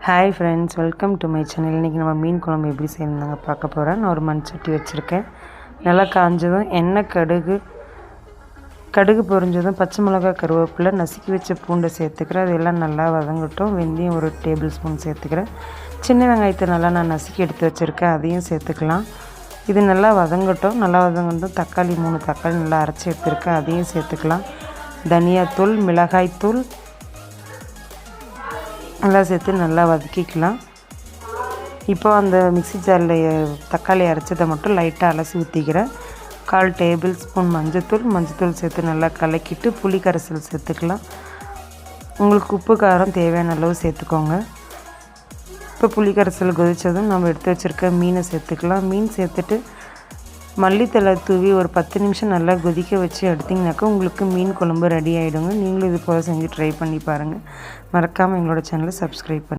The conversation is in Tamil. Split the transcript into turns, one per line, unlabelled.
Hi friends, welcome to my channel. இன்றைக்கி நம்ம மீன் குழம்பு எப்படி செய்யணுங்க பார்க்க போகிறேன். நான் ஒரு மண் சட்டி வச்சுருக்கேன். நல்லா காஞ்சதும் எண்ணெய், கடுகு பொரிஞ்சதும் பச்சை மிளகாய், கருவேப்பிலை, நசுக்கி வச்ச பூண்டை சேர்த்துக்கிறேன். அதெல்லாம் நல்லா வதங்கட்டும். வெந்தயம் ஒரு டேபிள் ஸ்பூன் சேர்த்துக்கிறேன். சின்ன வெங்காயத்தை நல்லா நான் நசுக்கி எடுத்து வச்சுருக்கேன், அதையும் சேர்த்துக்கலாம். இது நல்லா வதங்கட்டும். நல்லா வதங்கட்டும். தக்காளி 3 தக்காளி நல்லா அரைச்சி எடுத்துருக்கேன், அதையும் சேர்த்துக்கலாம். தனியாத்தூள், மிளகாய்த்தூள் நல்லா சேர்த்து நல்லா வதக்கிக்கலாம். இப்போ அந்த மிக்ஸி ஜாரில் தக்காளி அரைச்சதை மட்டும் லைட்டாக அலசி ஊற்றிக்கிறேன். 1/4 டேபிள் ஸ்பூன் மஞ்சத்தூள் சேர்த்து நல்லா கலக்கிட்டு புளி கரைசல் சேர்த்துக்கலாம். உங்களுக்கு உப்பு காரம் தேவையான அளவு சேர்த்துக்கோங்க. இப்போ புளி கரைசல் கொதித்ததும் நம்ம எடுத்து வச்சுருக்க மீனை சேர்த்துக்கலாம். மீன் சேர்த்துட்டு மல்லித்தலை தூவி ஒரு 10 நிமிஷம் நல்லா கொதிக்க வச்சு எடுத்திங்கனாக்கா உங்களுக்கு மீன் குழம்பு ரெடி ஆகிடுங்க. நீங்களும் இது போல் செஞ்சு ட்ரை பண்ணி பாருங்கள். மறக்காமல் எங்களோட சேனலை சப்ஸ்கிரைப் பண்ணுங்கள்.